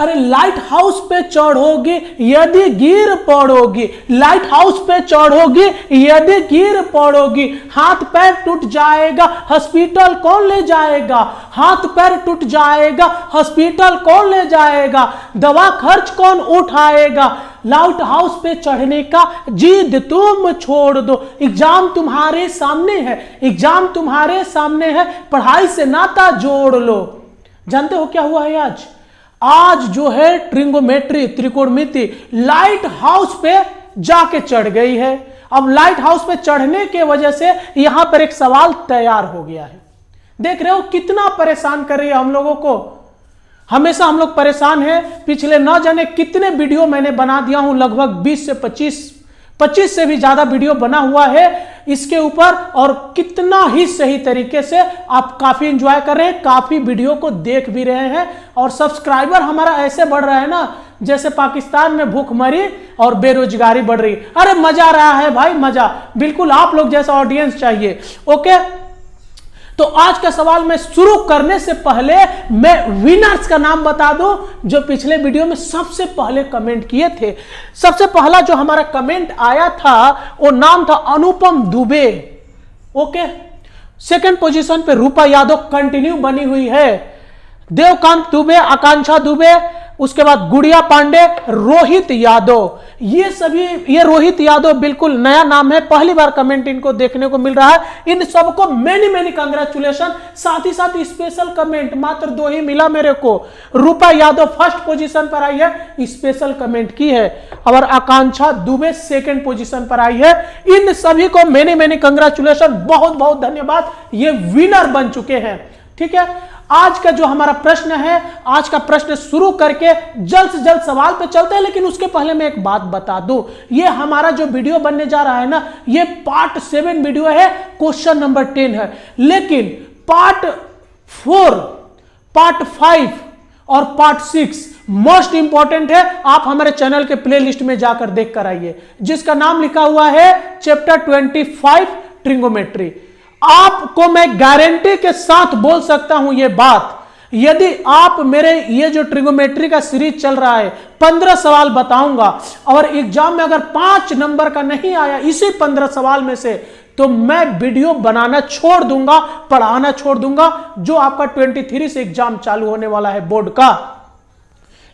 अरे light house पे चढ़ोगी यदि गिर पड़ोगी, लाइट हाउस पे चढ़ोगी यदि गिर पड़ोगी, हाथ पैर टूट जाएगा हॉस्पिटल कौन ले जाएगा, हाथ पैर टूट जाएगा हॉस्पिटल कौन ले जाएगा, दवा खर्च कौन उठाएगा, लाइट हाउस पे चढ़ने का जिद तुम छोड़ दो, एग्जाम तुम्हारे सामने है, एग्जाम तुम्हारे सामने है, पढ़ाई से नाता जोड़ लो। जानते हो क्या हुआ है आज? आज जो है ट्रिगोनोमेट्री त्रिकोणमिति लाइट हाउस पे जाके चढ़ गई है। अब लाइट हाउस पे चढ़ने के वजह से यहां पर एक सवाल तैयार हो गया है। देख रहे हो कितना परेशान कर रही है हम लोगों को। हमेशा हम लोग परेशान हैं। पिछले न जाने कितने वीडियो मैंने बना दिया हूं, लगभग 20 से 25 से भी ज्यादा वीडियो बना हुआ है इसके ऊपर, और कितना ही सही तरीके से आप काफी एंजॉय कर रहे हैं, काफी वीडियो को देख भी रहे हैं, और सब्सक्राइबर हमारा ऐसे बढ़ रहा है ना जैसे पाकिस्तान में भूखमरी और बेरोजगारी बढ़ रही। अरे मजा आ रहा है भाई, मजा बिल्कुल आप लोग जैसा ऑडियंस चाहिए। ओके, तो आज का सवाल मैं शुरू करने से पहले मैं विनर्स का नाम बता दूं जो पिछले वीडियो में सबसे पहले कमेंट किए थे। सबसे पहला जो हमारा कमेंट आया था वो नाम था अनुपम दुबे। ओके, सेकंड पोजीशन पे रूपा यादव कंटिन्यू बनी हुई है, देवकांत दुबे, आकांक्षा दुबे, उसके बाद गुड़िया पांडे, रोहित यादव। ये सभी, ये रोहित यादव बिल्कुल नया नाम है, पहली बार कमेंट इनको देखने को मिल रहा है। इन सबको मेनी मेनी कांग्रेचुलेशन। साथ ही साथ स्पेशल कमेंट मात्र 2 ही मिला मेरे को। रूपा यादव फर्स्ट पोजीशन पर आई है, स्पेशल कमेंट की है, और आकांक्षा दुबे सेकंड पोजीशन पर आई है। इन सभी को मेनी मेनी कांग्रेचुलेशन, बहुत बहुत धन्यवाद, ये विनर बन चुके हैं। ठीक है, आज का जो हमारा प्रश्न है, आज का प्रश्न शुरू करके जल्द से जल्द सवाल पे चलते हैं, लेकिन उसके पहले मैं एक बात बता दूं, ये हमारा जो वीडियो बनने जा रहा है ना, ये पार्ट 7 वीडियो है, क्वेश्चन नंबर 10 है, लेकिन पार्ट 4, पार्ट 5 और पार्ट 6 मोस्ट इंपॉर्टेंट है। आप हमारे चैनल के प्लेलिस्ट में जाकर देख कर आइए, जिसका नाम लिखा हुआ है चैप्टर 25 ट्रिगोनोमेट्री। आपको मैं गारंटी के साथ बोल सकता हूं ये बात, यदि आप मेरे ये जो ट्रिगोनोमेट्री का सीरीज चल रहा है 15 सवाल बताऊंगा, और एग्जाम में अगर 5 नंबर का नहीं आया इसी 15 सवाल में से, तो मैं वीडियो बनाना छोड़ दूंगा, पढ़ाना छोड़ दूंगा, जो आपका 23 से एग्जाम चालू होने वाला है बोर्ड का।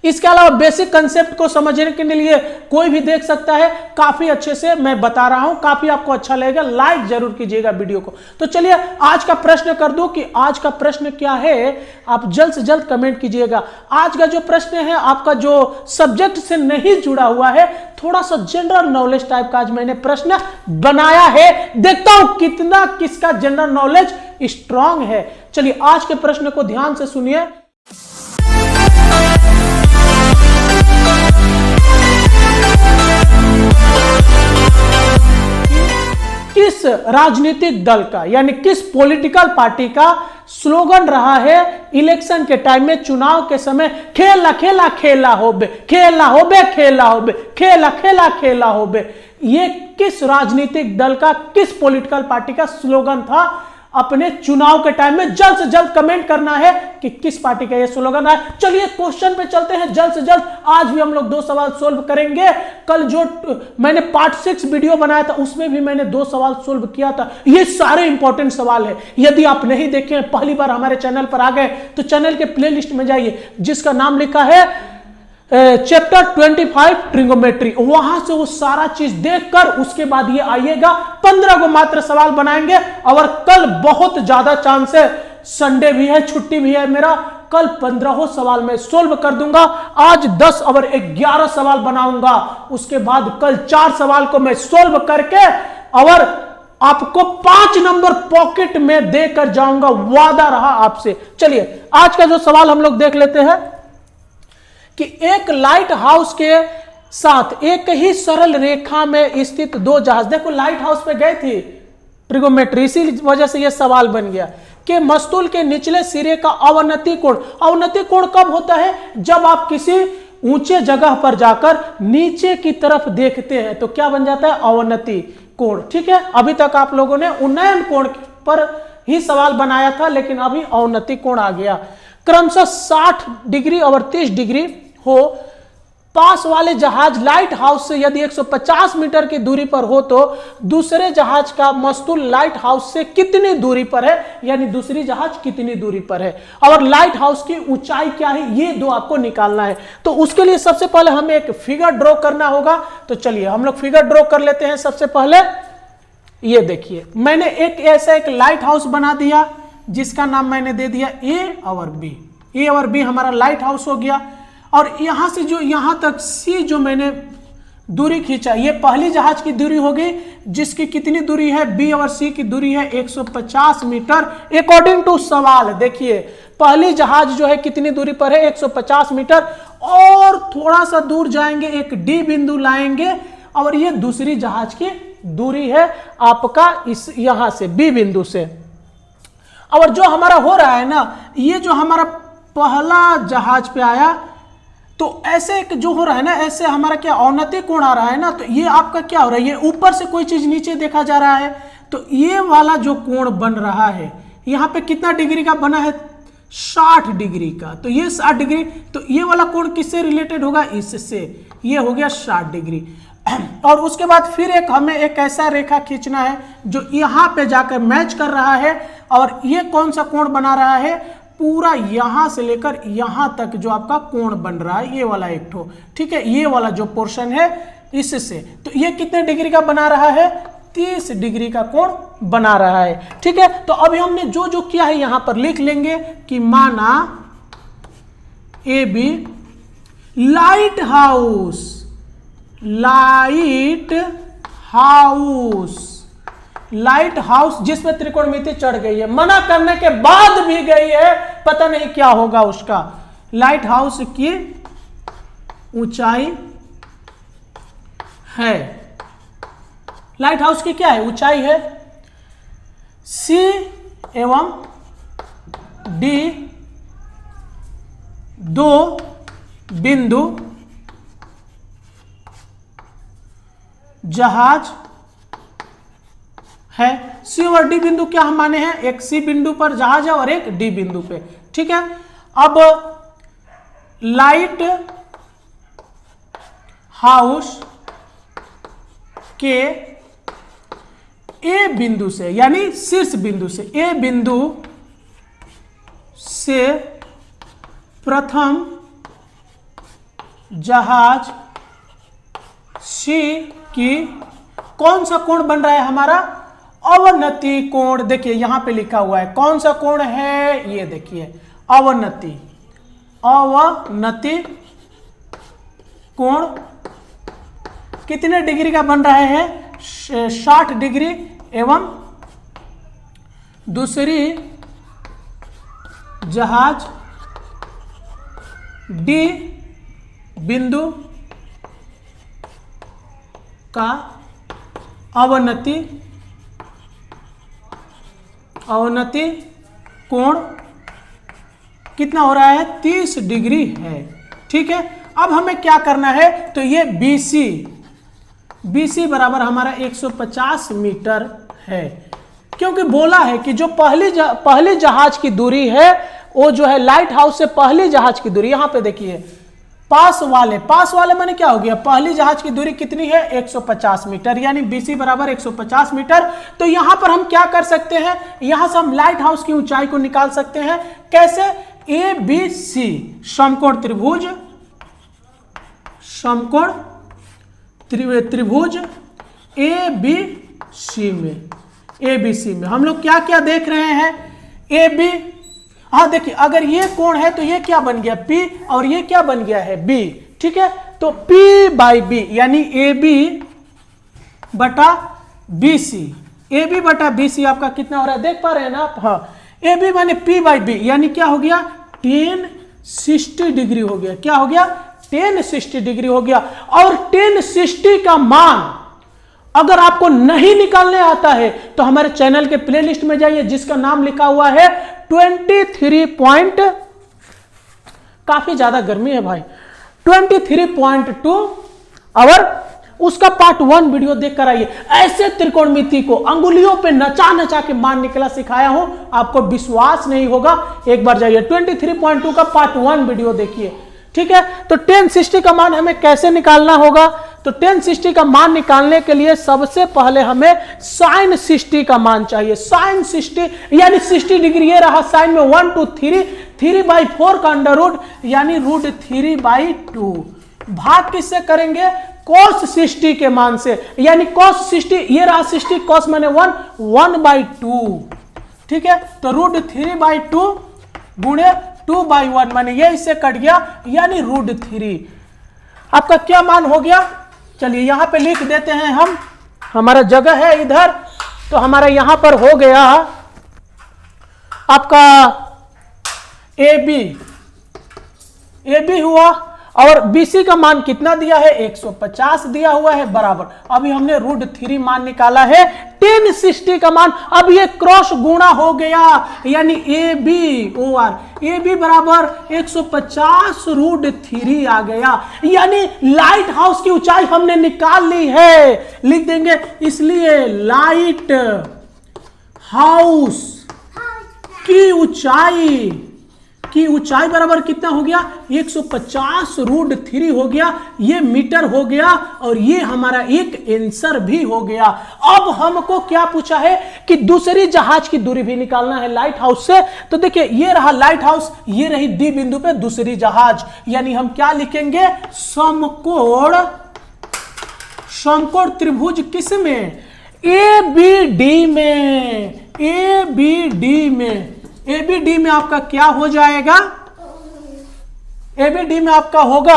इसके अलावा बेसिक कंसेप्ट को समझने के लिए कोई भी देख सकता है, काफी अच्छे से मैं बता रहा हूं, काफी आपको अच्छा लगेगा। लाइक जरूर कीजिएगा वीडियो को। तो चलिए आज का प्रश्न कर दूं कि आज का प्रश्न क्या है, आप जल्द से जल्द कमेंट कीजिएगा। आज का जो प्रश्न है आपका जो सब्जेक्ट से नहीं जुड़ा हुआ है, थोड़ा सा जनरल नॉलेज टाइप का आज मैंने प्रश्न बनाया है, देखता हूं कितना किसका जनरल नॉलेज स्ट्रांग है। चलिए आज के प्रश्न को ध्यान से सुनिए। किस राजनीतिक दल का, यानी किस पॉलिटिकल पार्टी का स्लोगन रहा है इलेक्शन के टाइम में, चुनाव के समय, खेला खेला खेला होबे, खेला होबे, खेला होबे, खेला खेला खेला होबे। ये किस राजनीतिक दल का, किस पॉलिटिकल पार्टी का स्लोगन था अपने चुनाव के टाइम में? जल्द से जल्द कमेंट करना है कि किस पार्टी का ये स्लोगन है। चलिए क्वेश्चन पे चलते हैं जल्द से जल्द। आज भी हम लोग 2 सवाल सोल्व करेंगे। कल जो मैंने पार्ट 6 वीडियो बनाया था उसमें भी मैंने 2 सवाल सोल्व किया था। ये सारे इंपॉर्टेंट सवाल है। यदि आप नहीं देखे, पहली बार हमारे चैनल पर आ गए, तो चैनल के प्लेलिस्ट में जाइए, जिसका नाम लिखा है चैप्टर 25 ट्रिगोनोमेट्री। वहां से वो सारा चीज देखकर उसके बाद ये आइएगा। 15 को मात्र सवाल बनाएंगे, और कल बहुत ज्यादा चांस है, संडे भी है, छुट्टी भी है मेरा, कल 15 सवाल मैं सोल्व कर दूंगा। आज 10 और 11 सवाल बनाऊंगा, उसके बाद कल 4 सवाल को मैं सोल्व करके और आपको 5 नंबर पॉकेट में देकर जाऊंगा, वादा रहा आपसे। चलिए आज का जो सवाल हम लोग देख लेते हैं कि एक लाइट हाउस के साथ एक ही सरल रेखा में स्थित 2 जहाज, देखो लाइट हाउस पे गए थे ट्रिगोनोमेट्री, इसी वजह से यह सवाल बन गया कि मस्तूल के निचले सिरे का अवनति कोण। अवनति कोण कब होता है? जब आप किसी ऊंचे जगह पर जाकर नीचे की तरफ देखते हैं तो क्या बन जाता है? अवनति कोण। ठीक है, अभी तक आप लोगों ने उन्नयन कोण पर ही सवाल बनाया था, लेकिन अभी अवनति कोण आ गया। क्रमशः 60 डिग्री और 30 डिग्री हो, पास वाले जहाज लाइट हाउस से यदि 150 मीटर की दूरी पर हो तो दूसरे जहाज का मस्तूल लाइट हाउस से कितनी दूरी पर है, यानी दूसरी जहाज कितनी दूरी पर है, और लाइट हाउस की ऊंचाई क्या है, ये दो आपको निकालना है। तो उसके लिए सबसे पहले हमें एक फिगर ड्रॉ करना होगा। तो चलिए हम लोग फिगर ड्रॉ कर लेते हैं। सबसे पहले ये देखिए, मैंने एक लाइट हाउस बना दिया जिसका नाम मैंने दे दिया ए और बी। ए और बी हमारा लाइट हाउस हो गया। और यहां से जो यहां तक सी जो मैंने दूरी खींचा, ये पहली जहाज की दूरी होगी जिसकी कितनी दूरी है, बी और सी की दूरी है 150 मीटर अकॉर्डिंग टू सवाल। देखिए पहली जहाज जो है कितनी दूरी पर है, 150 मीटर, और थोड़ा सा दूर जाएंगे एक डी बिंदु लाएंगे, और ये दूसरी जहाज की दूरी है आपका इस यहां से बी बिंदु से। और जो हमारा हो रहा है ना, ये जो हमारा पहला जहाज पे आया तो ऐसे एक जो हो रहा है ना, ऐसे हमारा क्या अवनति कोण आ रहा है ना, तो ये आपका क्या हो रहा है, ये ऊपर से कोई चीज नीचे देखा जा रहा है, तो ये वाला जो कोण बन रहा है यहाँ पे कितना डिग्री का बना है, 60 डिग्री का। तो ये 60 डिग्री, तो ये वाला कोण किससे रिलेटेड होगा, इससे, ये हो गया 60 डिग्री। और उसके बाद फिर हमें एक ऐसा रेखा खींचना है जो यहाँ पे जाकर मैच कर रहा है, और ये कौन सा कोण बना रहा है, पूरा यहां से लेकर यहां तक जो आपका कोण बन रहा है, ये वाला एक ठो, ठीक है, ये वाला जो पोर्शन है इससे, तो ये कितने डिग्री का बना रहा है, 30 डिग्री का कोण बना रहा है। ठीक है, तो अभी हमने जो जो किया है यहां पर लिख लेंगे कि माना A B lighthouse, lighthouse, lighthouse जिसमें त्रिकोणमिति चढ़ गई है, मना करने के बाद भी गई है, पता नहीं क्या होगा उसका। लाइट हाउस की ऊंचाई है, लाइट हाउस की क्या है, ऊंचाई है सी एवं डी, दो बिंदु जहाज है। सी और डी बिंदु क्या हम माने हैं, एक सी बिंदु पर जहाज है और एक डी बिंदु पे। ठीक है, अब लाइट हाउस के ए बिंदु से, यानी शीर्ष बिंदु से, ए बिंदु से प्रथम जहाज सी की कौन सा कोण बन रहा है हमारा, अवनति कोण। देखिए यहां पे लिखा हुआ है कौन सा कोण है, ये देखिए अवनति, अवनति कोण कितने डिग्री का बन रहा है, 60 डिग्री, एवं दूसरी जहाज डी बिंदु का अवनति कोण कितना हो रहा है, 30 डिग्री है। ठीक है, अब हमें क्या करना है, तो ये BC बराबर हमारा 150 मीटर है, क्योंकि बोला है कि जो पहली जहाज की दूरी है वो जो है लाइट हाउस से पहली जहाज की दूरी, यहां पे देखिए पास वाले माने क्या हो गया, पहली जहाज की दूरी कितनी है, 150 मीटर, यानी BC बराबर 150 मीटर। तो यहां पर हम क्या कर सकते हैं, यहां से हम लाइट हाउस की ऊंचाई को निकाल सकते हैं। कैसे, ABC समकोण त्रिभुज, समकोण त्रिभुज ABC में हम लोग क्या क्या देख रहे हैं, AB, हाँ देखिए अगर ये कोण है तो ये क्या बन गया P, और ये क्या बन गया है B। ठीक है, तो P/B यानी AB बटा BC, AB बटा BC आपका कितना हो रहा है, देख पा रहे हैं ना आप, हाँ AB माने P/B यानी क्या हो गया, 1060 डिग्री हो गया। क्या हो गया, 1060 डिग्री हो गया। और 1060 का मान अगर आपको नहीं निकालने आता है तो हमारे चैनल के प्लेलिस्ट में जाइए जिसका नाम लिखा हुआ है 23 काफी ज्यादा गर्मी है भाई, 23.2 आवर, उसका पार्ट 1 वीडियो देख कर आइए। ऐसे त्रिकोणमिति को अंगुलियों पे नचा नचा के मान निकला सिखाया हूं, आपको विश्वास नहीं होगा, एक बार जाइए 23.2 का पार्ट 1 वीडियो देखिए। ठीक है, तो tan 60 का मान हमें कैसे निकालना होगा? तो tan 60 का मान निकालने के लिए सबसे पहले हमें sin 60 का मान चाहिए। sin 60 यानी 60 डिग्री, ये रहा sin में 1 2 3, 3/4 का अंडर रूट यानी √3/2। भाग किससे करेंगे? cos 60 के मान से, यानी cos 60, ये रहा 60, cos माने 1/2, ठीक है, तो √3/2 गुणे 2/1 माने ये इससे कट गया यानी √3। आपका क्या मान हो गया? चलिए यहां पे लिख देते हैं हम, हमारा जगह है इधर, तो हमारा यहां पर हो गया आपका AB हुआ, और BC का मान कितना दिया है? 150 दिया हुआ है, बराबर। अभी हमने √3 मान निकाला है, tan 60 का मान, अब ये क्रॉस गुणा हो गया यानी AB बराबर 150 √3 आ गया, यानी लाइट हाउस की ऊंचाई हमने निकाल ली है। लिख देंगे, इसलिए लाइट हाउस की ऊंचाई बराबर कितना हो गया? 150 √3 हो गया, ये मीटर हो गया, और ये हमारा एक आंसर भी हो गया। अब हमको क्या पूछा है कि दूसरी जहाज की दूरी भी निकालना है लाइट हाउस से। तो देखिए ये रहा लाइट हाउस, ये रही डी बिंदु पे दूसरी जहाज, यानी हम क्या लिखेंगे? समकोण त्रिभुज किस में? ABD में आपका क्या हो जाएगा? ABD में आपका होगा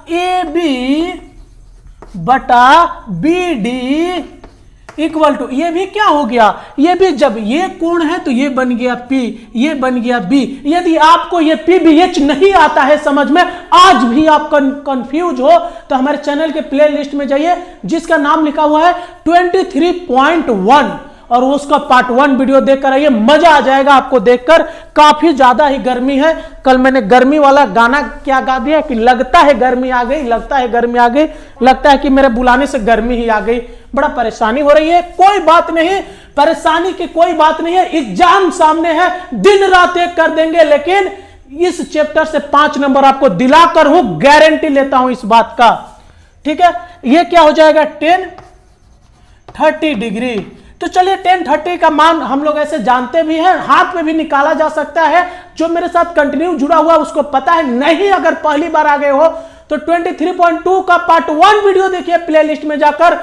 AB बटा BD इक्वल टू, ये भी क्या हो गया? ये भी जब ये कोण है तो ये बन गया P, ये बन गया B। यदि आपको ये PBH नहीं आता है समझ में, आज भी आप कंफ्यूज हो, तो हमारे चैनल के प्लेलिस्ट में जाइए जिसका नाम लिखा हुआ है 23.1, और उसका पार्ट 1 वीडियो देखकर आइए, मजा आ जाएगा आपको देखकर। काफी ज्यादा ही गर्मी है, कल मैंने गर्मी वाला गाना क्या गा दिया कि लगता है गर्मी आ गई, लगता है गर्मी आ गई, लगता है कि मेरे बुलाने से गर्मी ही आ गई। बड़ा परेशानी हो रही है, कोई बात नहीं, परेशानी की कोई बात नहीं है, एग्जाम सामने है, दिन रात एक कर देंगे, लेकिन इस चैप्टर से 5 नंबर आपको दिलाकर हूं, गारंटी लेता हूं इस बात का, ठीक है। ये क्या हो जाएगा? tan 30 degree. तो चलिए tan 30 का मान हम लोग ऐसे जानते भी हैं, हाथ में भी निकाला जा सकता है। जो मेरे साथ कंटिन्यू जुड़ा हुआ उसको पता है, नहीं अगर पहली बार आ गए हो तो 23.2 का पार्ट 1 वीडियो देखिए प्लेलिस्ट में जाकर,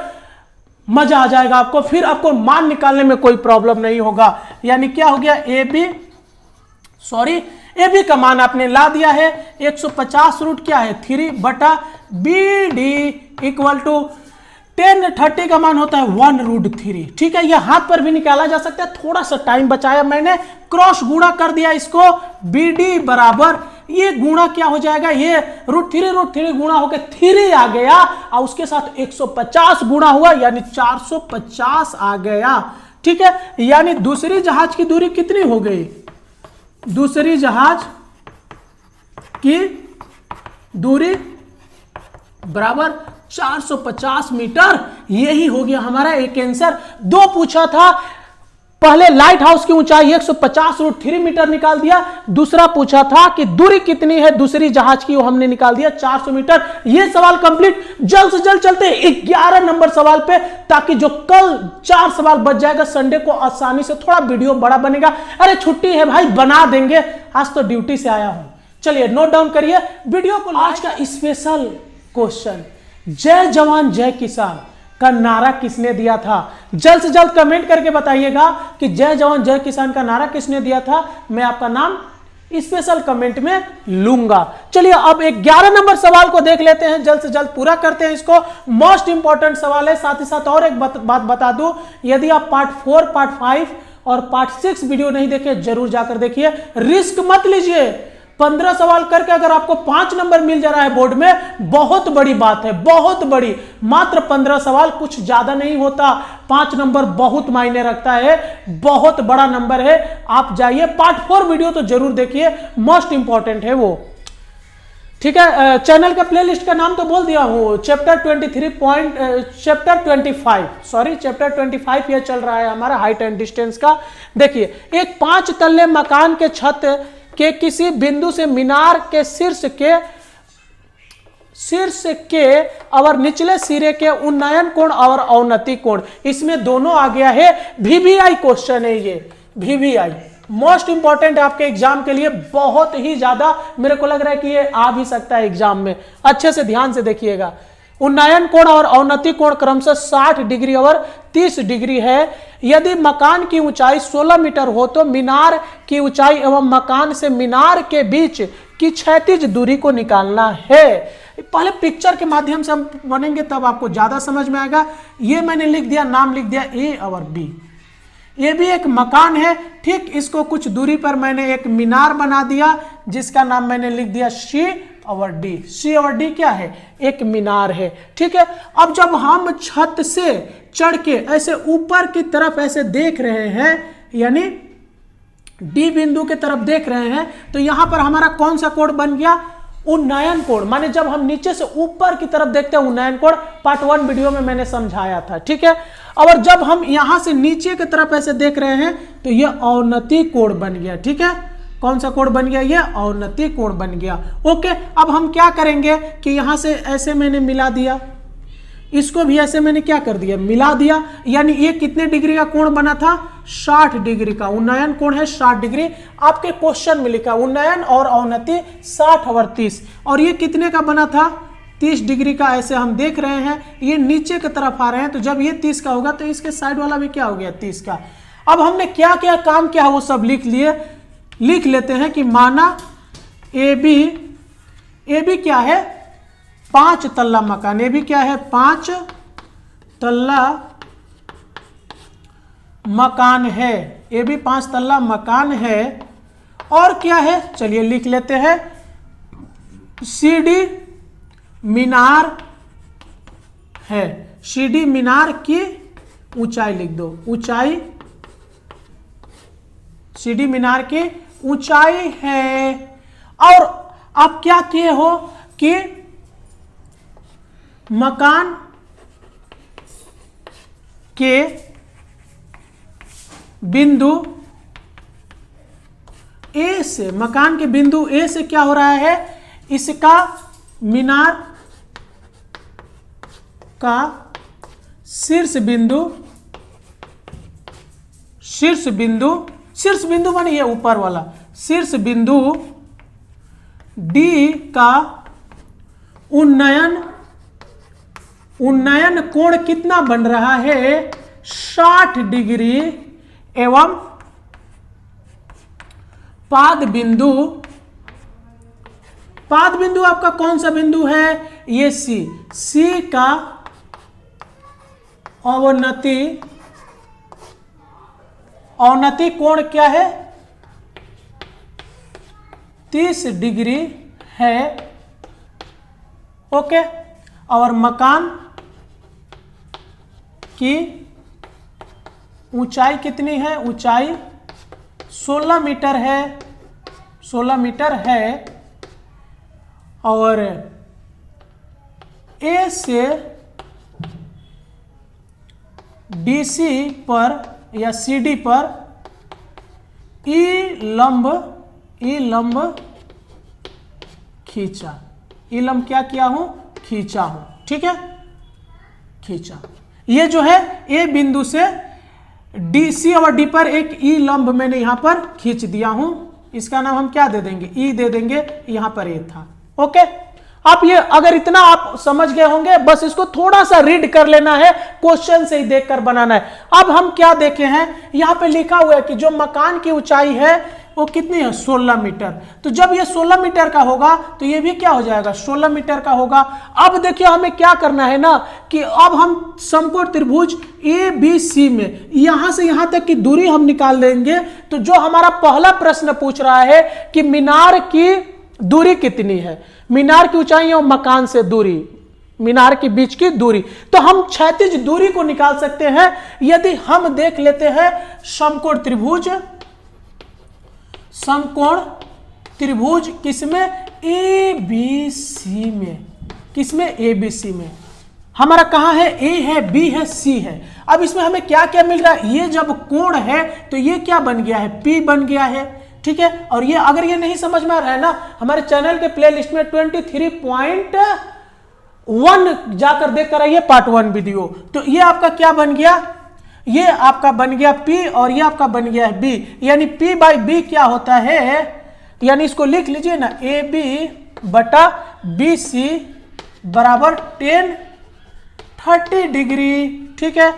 मजा आ जाएगा आपको, फिर आपको मान निकालने में कोई प्रॉब्लम नहीं होगा। यानी क्या हो गया? AB का मान आपने ला दिया है 150 रूट क्या है 3 बटा BD इक्वल टू tan 30 का मान होता है 1√3, ठीक है। यह हाथ पर भी निकाला जा सकता है, थोड़ा सा टाइम बचाया मैंने, क्रॉस गुणा कर दिया इसको, BD बराबर ये गुणा क्या हो जाएगा? ये √3 गुणा होकर 3 आ गया, और उसके साथ 150 गुणा हुआ यानी 450 आ गया, ठीक है। यानी दूसरी जहाज की दूरी कितनी हो गई? दूसरी जहाज की दूरी बराबर 450 मीटर, यही हो गया हमारा एक आंसर। 2 पूछा था, पहले लाइट हाउस की ऊंचाई 150 √3 मीटर निकाल दिया, दूसरा पूछा था कि दूरी कितनी है दूसरी जहाज की, वो हमने निकाल दिया 400 मीटर। ये सवाल कंप्लीट। जल्द से जल्द चलते 11 नंबर सवाल पे, ताकि जो कल 4 सवाल बच जाएगा, संडे को आसानी से थोड़ा वीडियो बड़ा बनेगा। अरे छुट्टी है भाई, बना देंगे, आज तो ड्यूटी से आया हूं। चलिए नोट डाउन करिए वीडियो को। आज का स्पेशल क्वेश्चन, जय जवान जय किसान का नारा किसने दिया था? जल्द से जल्द कमेंट करके बताइएगा कि जय जवान जय किसान का नारा किसने दिया था। मैं आपका नाम स्पेशल कमेंट में लूंगा। चलिए अब 11 नंबर सवाल को देख लेते हैं, जल्द से जल्द पूरा करते हैं इसको। मोस्ट इंपॉर्टेंट सवाल है। साथ ही साथ और एक बात बता दूं, यदि आप पार्ट 4, पार्ट 5 और पार्ट 6 वीडियो नहीं देखे, जरूर जाकर देखिए, रिस्क मत लीजिए। 15 सवाल करके अगर आपको 5 नंबर मिल जा रहा है बोर्ड में, बहुत बड़ी बात है, बहुत बड़ी। मात्र 15 सवाल, कुछ ज्यादा नहीं होता, 5 नंबर बहुत मायने रखता है, बहुत बड़ा नंबर है। आप जाइए, पार्ट 4 वीडियो तो जरूर देखिए, मोस्ट इंपॉर्टेंट है वो, ठीक है। चैनल का प्लेलिस्ट का नाम तो बोल दिया हूं, चैप्टर 25 ये चल रहा है हमारा हाइट एंड डिस्टेंस का। देखिए, एक 5 तल्ले मकान के छत के किसी बिंदु से मीनार के शीर्ष के शीर्ष के और निचले सिरे के उन्नयन कोण और अवनति कोण, इसमें दोनों आ गया है। वीवीआई क्वेश्चन है ये, वीवीआई मोस्ट इंपॉर्टेंट है आपके एग्जाम के लिए, बहुत ही ज्यादा मेरे को लग रहा है कि ये आ भी सकता है एग्जाम में। अच्छे से ध्यान से देखिएगा। उन्नयन कोण और अवनति कोण क्रमशः 60 डिग्री और 30 डिग्री है। यदि मकान की ऊंचाई 16 मीटर हो तो मीनार की ऊंचाई एवं मकान से मीनार के बीच की क्षैतिज दूरी को निकालना है। पहले पिक्चर के माध्यम से हम बनेंगे तब आपको ज्यादा समझ में आएगा। ये मैंने लिख दिया, नाम लिख दिया ए और बी। ये भी एक मकान है, ठीक इसको कुछ दूरी पर मैंने एक मीनार बना दिया जिसका नाम मैंने लिख दिया सी और डी। सी और डी क्या है? एक मीनार है, ठीक है। अब जब हम छत से चढ़ के ऐसे ऊपर की तरफ ऐसे देख रहे हैं, यानी डी बिंदु की तरफ देख रहे हैं, तो यहां पर हमारा कौन सा कोण बन गया? उन्नयन कोण। माने जब हम नीचे से ऊपर की तरफ देखते हैं उन्नयन कोण, पार्ट 1 वीडियो में मैंने समझाया था, ठीक है। और जब हम यहां से नीचे की तरफ ऐसे देख रहे हैं तो यह अवनति कोण बन गया, ठीक है। कौन सा कोण बन गया? ये अवनति कोण बन गया। ओके, अब हम क्या करेंगे कि यहां से ऐसे मैंने मिला दिया, इसको भी ऐसे मैंने क्या कर दिया? मिला दिया। यानी ये कितने डिग्री का कोण बना था? 60 डिग्री का। उन्नयन कोण है 60 डिग्री। आपके क्वेश्चन में लिखा उन्नयन और अवनति 60 और 30, और ये कितने का बना था? 30 डिग्री का। ऐसे हम देख रहे हैं ये नीचे की तरफ आ रहे हैं, तो जब ये 30 का होगा तो इसके साइड वाला भी क्या हो गया? 30 का। अब हमने क्या क्या काम किया वो सब लिख लिए। लिख लेते हैं कि माना ए बी क्या है? 5 तल्ला मकान। ए बी क्या है? 5 तल्ला मकान है। ए बी 5 तल्ला मकान है। और क्या है? चलिए लिख लेते हैं सी डी मीनार है। सी डी मीनार की ऊंचाई लिख दो। ऊंचाई सी डी मीनार की ऊंचाई है। और आप क्या किए हो कि मकान के बिंदु ए से, मकान के बिंदु ए से क्या हो रहा है? इसका मीनार का शीर्ष बिंदु माने ये ऊपर वाला शीर्ष बिंदु डी का उन्नयन कोण कितना बन रहा है? 60 डिग्री एवं पाद बिंदु आपका कौन सा बिंदु है? ये सी का अवनति कोण क्या है? 30 डिग्री है। ओके, और मकान की ऊंचाई कितनी है? ऊंचाई 16 मीटर है। 16 मीटर है। और ए से डीसी पर या सीडी पर ई लंब खींचा। ई लंब क्या किया हूं? खींचा हूं, ठीक है। खींचा। ये जो है ए बिंदु से डी, सी और डी पर एक ई लंब मैंने यहां पर खींच दिया हूं। इसका नाम हम क्या दे देंगे? ई दे देंगे। यहां पर ए था। ओके, आप ये अगर इतना आप समझ गए होंगे, बस इसको थोड़ा सा रीड कर लेना है, क्वेश्चन से ही देखकर बनाना है। अब हम क्या देखे हैं? यहां पे लिखा हुआ है कि जो मकान की ऊंचाई है वो कितनी है? 16 मीटर। तो जब ये 16 मीटर का होगा तो ये भी क्या हो जाएगा? 16 मीटर का होगा। अब देखिए हमें क्या करना है ना कि अब हम समकोण त्रिभुज ए बी सी में यहां से यहां तक की दूरी हम निकाल देंगे। तो जो हमारा पहला प्रश्न पूछ रहा है कि मीनार की दूरी कितनी है, मीनार की ऊंचाई और मकान से दूरी, मीनार के बीच की दूरी, तो हम क्षैतिज दूरी को निकाल सकते हैं यदि हम देख लेते हैं समकोण त्रिभुज किसमें? ए बी सी में। किसमें? ए बी सी में। हमारा कहां है? ए है, बी है, सी है। अब इसमें हमें क्या क्या मिल रहा है? ये जब कोण है तो ये क्या बन गया है? पी बन गया है, ठीक है। और ये अगर ये नहीं समझ में आ रहा है ना, हमारे चैनल के प्लेलिस्ट में 23 पॉइंट 1 जाकर देखकर आइए पार्ट 1 वीडियो। तो ये आपका क्या बन गया, ये आपका बन गया P और ये आपका बन गया है B, यानी P बाई B क्या होता है, यानी इसको लिख लीजिए ना, AB बटा BC बराबर 10-30 डिग्री। ठीक है,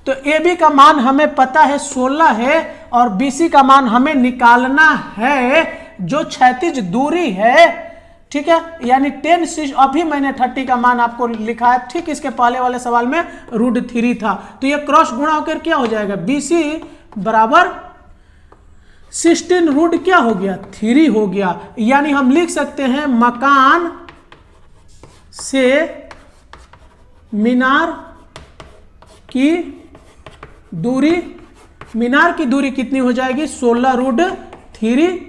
तो AB का मान हमें पता है 16 है और BC का मान हमें निकालना है जो क्षैतिज दूरी है। ठीक है, यानी 10 अभी मैंने 30 का मान आपको लिखा है, ठीक इसके पहले वाले सवाल में √3 था, तो ये क्रॉस गुणा होकर क्या हो जाएगा, BC बराबर 16 रूट क्या हो गया 3 हो गया। यानी हम लिख सकते हैं मकान से मीनार की दूरी, मीनार की दूरी कितनी हो जाएगी 16√3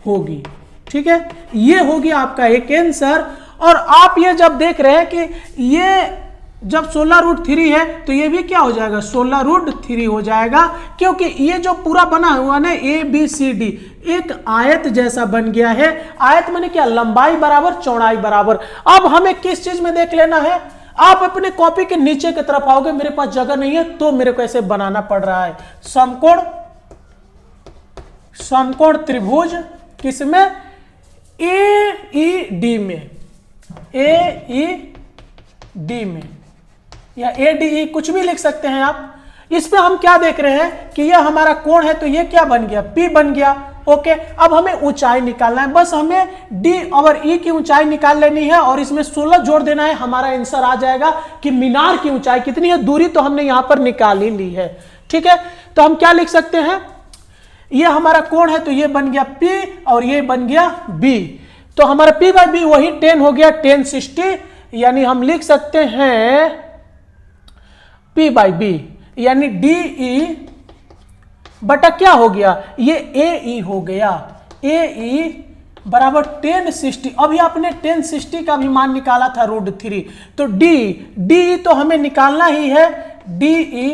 होगी। ठीक है, ये हो गया आपका एक आंसर। और आप ये जब देख रहे हैं कि ये जब 16√3 है तो ये भी क्या हो जाएगा 16√3 हो जाएगा, क्योंकि ये जो पूरा बना हुआ ना ABCD एक आयत जैसा बन गया है। आयत माने क्या, लंबाई बराबर चौड़ाई बराबर। अब हमें किस चीज में देख लेना है, आप अपने कॉपी के नीचे की तरफ आओगे, मेरे पास जगह नहीं है तो मेरे को ऐसे बनाना पड़ रहा है। समकोण त्रिभुज किसमें, AED में, AED में या ADE कुछ भी लिख सकते हैं आप। इस पे हम क्या देख रहे हैं कि ये हमारा कोण है, तो ये क्या बन गया P बन गया। ओके, अब हमें ऊंचाई निकालना है, बस हमें D और E की ऊंचाई निकाल लेनी है और इसमें 16 जोड़ देना है, हमारा आंसर आ जाएगा कि मीनार की ऊंचाई कितनी है। दूरी तो हमने यहां पर निकाल ही ली है। ठीक है, तो हम क्या लिख सकते हैं, ये हमारा कोण है तो ये बन गया P और ये बन गया B, तो हमारा P बाई B वही 10 हो गया 1060, यानी हम लिख सकते हैं P बाई B यानी DE बटा क्या हो गया, ये AE हो गया, AE बराबर 1060। अभी आपने 1060 का भी मान निकाला था √3, तो DE तो हमें निकालना ही है, DE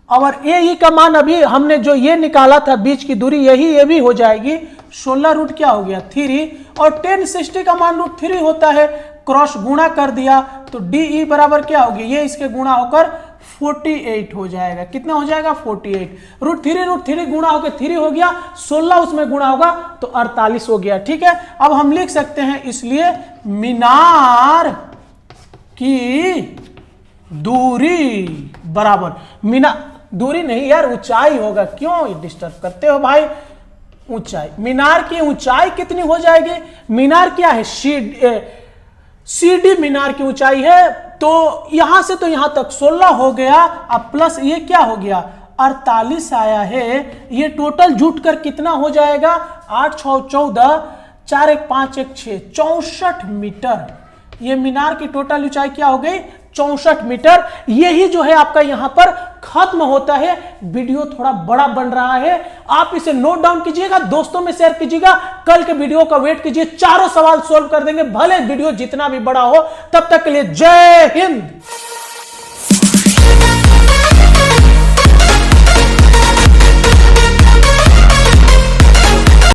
और AE का मान अभी हमने जो ये निकाला था बीच की दूरी, यही ये भी हो जाएगी 16 रूट क्या हो गया 3, और 1060 का मान √3 होता है, क्रॉस गुणा कर दिया तो DE बराबर क्या होगी, ये इसके गुणा होकर 48 हो जाएगा। कितना हो जाएगा 48, √3 गुणा होकर 3 हो गया, 16 उसमें गुणा होगा तो 48 हो गया। ठीक है, अब हम लिख सकते हैं इसलिए मीनार की दूरी बराबर, दूरी नहीं यार ऊंचाई होगा, क्यों डिस्टर्ब करते हो भाई, ऊंचाई, मीनार की ऊंचाई कितनी हो जाएगी, मीनार क्या है CD मीनार की ऊंचाई है, तो यहां से तो यहां तक 16 हो गया, अब प्लस ये क्या हो गया 48 आया है, ये टोटल जुट कर कितना हो जाएगा 8 6 14 4 1 5 1 6 64 मीटर। ये मीनार की टोटल ऊंचाई क्या हो गई 64 मीटर। यही जो है आपका यहां पर खत्म होता है। वीडियो थोड़ा बड़ा बन रहा है, आप इसे नोट डाउन कीजिएगा, दोस्तों में शेयर कीजिएगा, कल के वीडियो का वेट कीजिए, चारों सवाल सोल्व कर देंगे, भले वीडियो जितना भी बड़ा हो। तब तक के लिए जय हिंद।